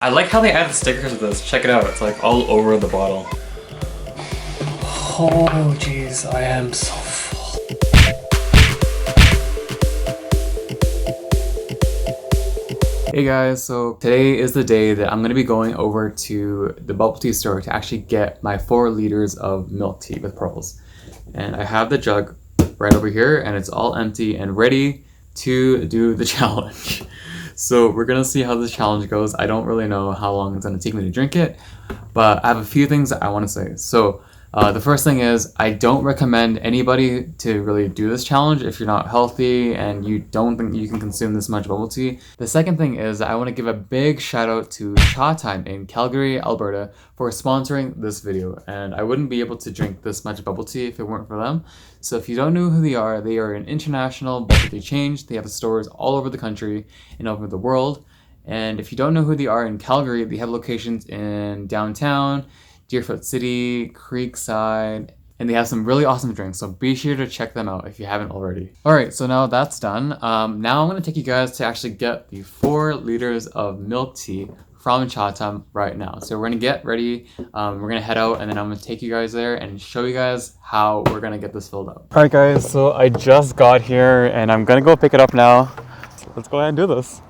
I like how they added stickers to this. Check it out. It's like all over the bottle. Oh jeez, I am so full. Hey guys, so today is the day that I'm going to be going over to the bubble tea store to actually get my 4 liters of milk tea with pearls. And I have the jug right over here and it's all empty and ready to do the challenge. So we're gonna see how this challenge goes. I don't really know how long it's gonna take me to drink it, but I have a few things that I want to say. So the first thing is I don't recommend anybody to really do this challenge if you're not healthy and you don't think you can consume this much bubble tea. The second thing is I want to give a big shout out to Cha Time in Calgary, Alberta for sponsoring this video, and I wouldn't be able to drink this much bubble tea if it weren't for them. So if you don't know who they are an international bubble tea chain. They have stores all over the country and over the world. And if you don't know who they are in Calgary, they have locations in downtown, Deerfoot City, Creekside, and they have some really awesome drinks, so be sure to check them out if you haven't already. Alright, so now that's done. Now I'm going to take you guys to actually get the 4 liters of milk tea from Cha Time right now. So we're going to get ready, we're going to head out, and then I'm going to take you guys there and show you guys how we're going to get this filled up. Alright guys, so I just got here and I'm going to go pick it up now. Let's go ahead and do this.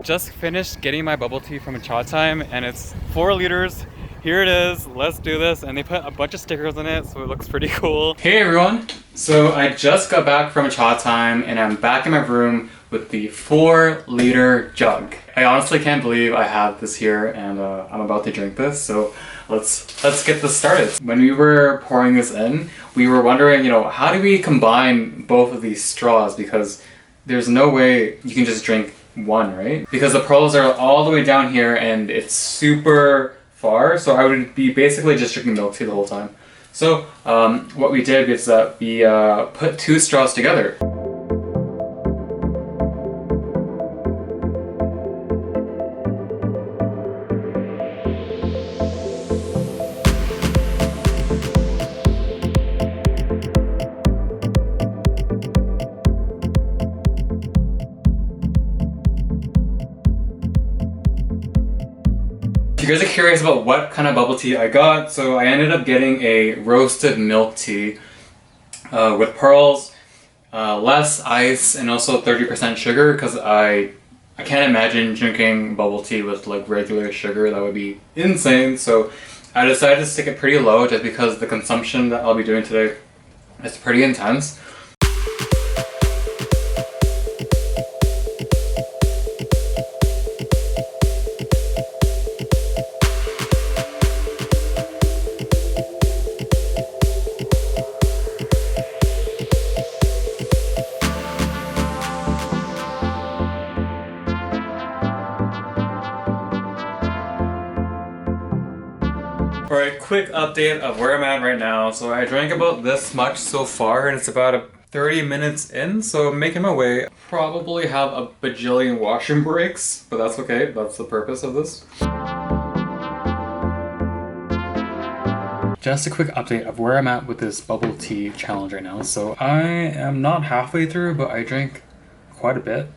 Just finished getting my bubble tea from Cha Time and it's 4 liters. Here it is, let's do this. And they put a bunch of stickers in it, so it looks pretty cool. Hey everyone, so I just got back from Cha Time and I'm back in my room with the 4-liter jug. I honestly can't believe I have this here and I'm about to drink this, so let's get this started. When we were pouring this in, we were wondering, how do we combine both of these straws, because there's no way you can just drink one, right? Because the pearls are all the way down here and it's super far, so I would be basically just drinking milk tea the whole time. So what we did is that we put 2 straws together. If you guys are curious about what kind of bubble tea I got, so I ended up getting a roasted milk tea with pearls, less ice, and also 30% sugar, because I can't imagine drinking bubble tea with like regular sugar. That would be insane. So I decided to stick it pretty low just because the consumption that I'll be doing today is pretty intense. For a quick update of where I'm at right now, so I drank about this much so far and it's about 30 minutes in, so I'm making my way. Probably have a bajillion washroom breaks, but that's okay, that's the purpose of this. Just a quick update of where I'm at with this bubble tea challenge right now. So I am not halfway through, but I drank quite a bit.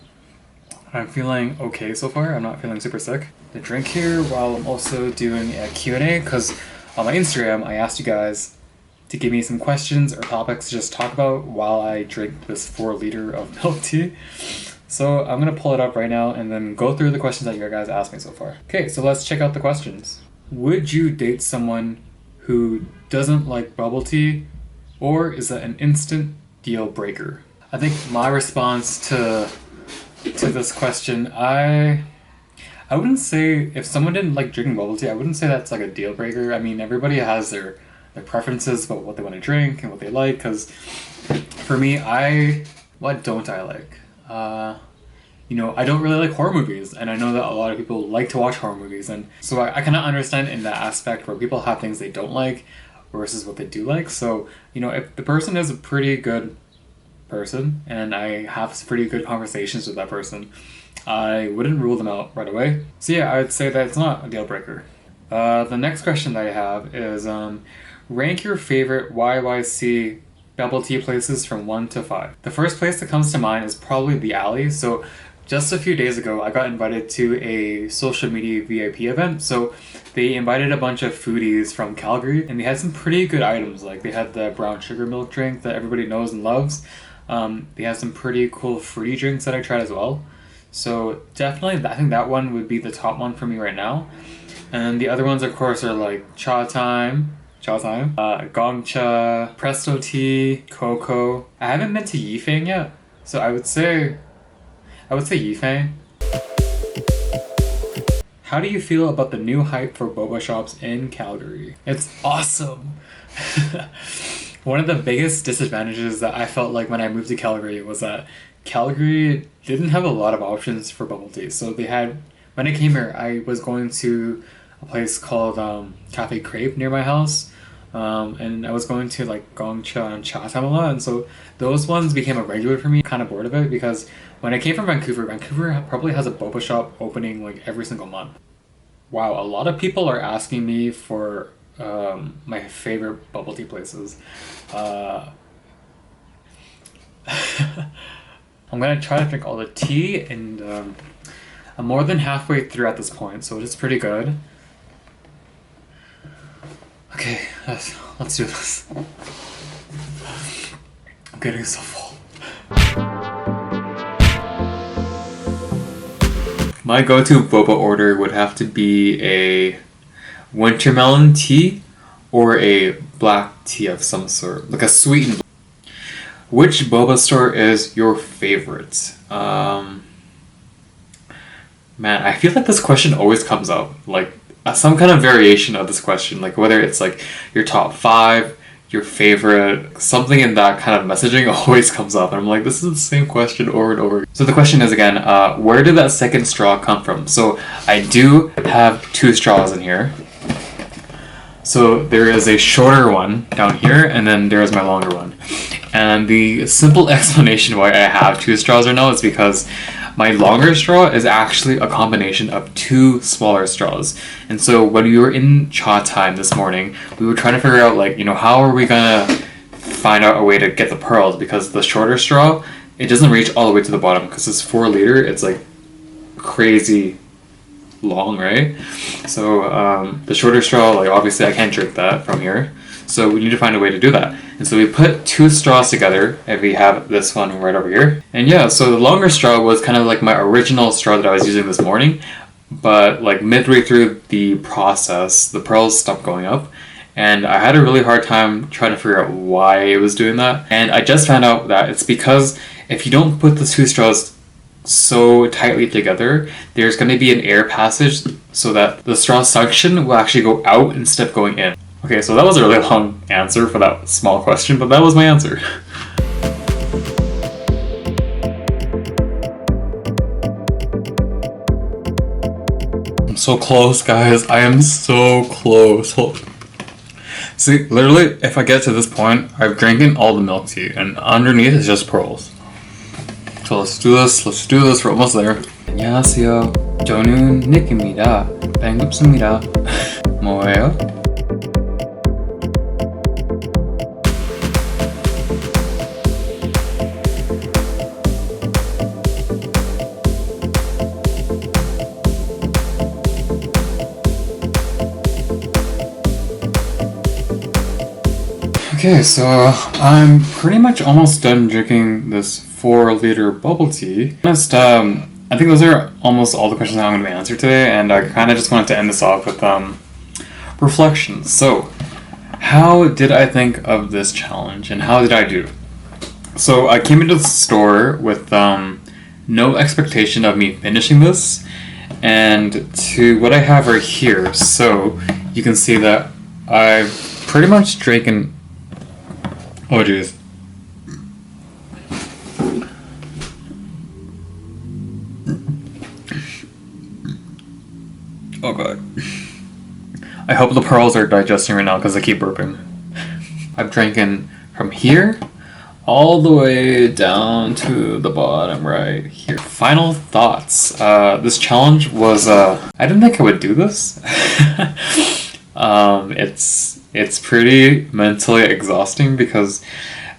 I'm feeling okay so far. I'm not feeling super sick. The drink here while I'm also doing a Q&A, because on my Instagram I asked you guys to give me some questions or topics to just talk about while I drink this 4 liter of milk tea. So I'm gonna pull it up right now and then go through the questions that you guys asked me so far. Okay, so let's check out the questions. Would you date someone who doesn't like bubble tea, or is that an instant deal breaker? I think my response to this question, I wouldn't say, if someone didn't like drinking bubble tea, I wouldn't say that's like a deal breaker. I mean, everybody has their preferences about what they want to drink and what they like, because for me, what don't I like? I don't really like horror movies, and I know that a lot of people like to watch horror movies, and so I kind of understand in that aspect where people have things they don't like versus what they do like. So, if the person is a pretty good person and I have pretty good conversations with that person, I wouldn't rule them out right away. So yeah, I would say that it's not a deal breaker. The next question that I have is, rank your favorite YYC bubble tea places from 1 to 5. The first place that comes to mind is probably The Alley. So just a few days ago, I got invited to a social media VIP event. So they invited a bunch of foodies from Calgary, and they had some pretty good items. Like they had the brown sugar milk drink that everybody knows and loves. They had some pretty cool fruity drinks that I tried as well. So definitely, I think that one would be the top one for me right now. And the other ones, of course, are like Cha Time, Gongcha, Presto Tea, Coco. I haven't been to Yifeng yet, so I would say Yifeng. How do you feel about the new hype for boba shops in Calgary? It's awesome. One of the biggest disadvantages that I felt like when I moved to Calgary was that Calgary didn't have a lot of options for bubble tea. So when I came here, I was going to a place called Cafe Crepe near my house. And I was going to like Gongcha and Cha Time a lot, and so those ones became a regular for me. Kind of bored of it because when I came from Vancouver probably has a boba shop opening like every single month. Wow, a lot of people are asking me for my favorite bubble tea places. I'm gonna try to drink all the tea, and I'm more than halfway through at this point, so it's pretty good. Okay, let's do this. I'm getting so full. My go-to boba order would have to be a wintermelon tea or a black tea of some sort, like a sweetened. Which boba store is your favorite? Man, I feel like this question always comes up, like some kind of variation of this question, like whether it's like your top 5, your favorite, something in that kind of messaging always comes up, and I'm like, this is the same question over and over. So the question is again, where did that second straw come from? So I do have 2 straws in here. So there is a shorter one down here, and then there is my longer one. And the simple explanation why I have 2 straws right now is because my longer straw is actually a combination of 2 smaller straws. And so when we were in Cha Time this morning, we were trying to figure out, like, how are we gonna find out a way to get the pearls, because the shorter straw, it doesn't reach all the way to the bottom, because it's 4 liter, it's like crazy long, right? So the shorter straw, like obviously I can't drink that from here. So we need to find a way to do that. And so we put 2 straws together, and we have this one right over here. And yeah, so the longer straw was kind of like my original straw that I was using this morning, but like midway through the process, the pearls stopped going up, and I had a really hard time trying to figure out why it was doing that. And I just found out that it's because if you don't put the 2 straws so tightly together, there's going to be an air passage so that the straw suction will actually go out instead of going in. Okay, so that was a really long answer for that small question, but that was my answer. I'm so close, guys. I am so close. See, literally, if I get to this point, I've drinking all the milk tea, and underneath is just pearls. So let's do this, we're almost there. 안녕하세요. 저는 니키입니다. 반갑습니다. 뭐예요? Okay, so I'm pretty much almost done drinking this 4-liter bubble tea. Honest, I think those are almost all the questions I'm going to answer today, and I kind of just wanted to end this off with reflections. So, how did I think of this challenge, and how did I do? So I came into the store with no expectation of me finishing this, and to what I have right here, so you can see that I've pretty much drinking. Oh jeez. Oh god. I hope the pearls are digesting right now because I keep burping. I've drinking from here all the way down to the bottom right here. Final thoughts. This challenge was, I didn't think I would do this. It's pretty mentally exhausting because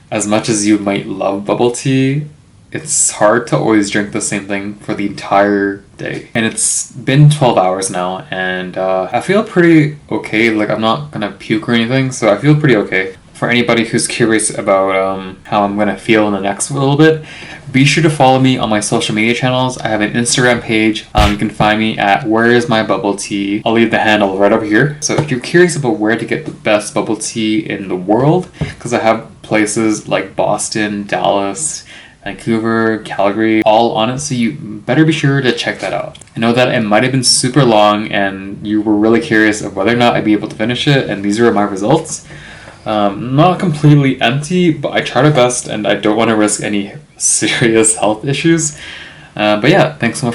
as much as you might love bubble tea, it's hard to always drink the same thing for the entire day. And it's been 12 hours now, and I feel pretty okay. Like, I'm not gonna puke or anything, so I feel pretty okay. For anybody who's curious about how I'm gonna feel in the next little bit, be sure to follow me on my social media channels. I have an Instagram page. You can find me at Where Is My Bubble Tea. I'll leave the handle right over here. So if you're curious about where to get the best bubble tea in the world, because I have places like Boston, Dallas, Vancouver, Calgary, all on it, so you better be sure to check that out. I know that it might have been super long and you were really curious of whether or not I'd be able to finish it, and these are my results. Not completely empty, but I tried my best and I don't want to risk any serious health issues. But yeah, thanks so much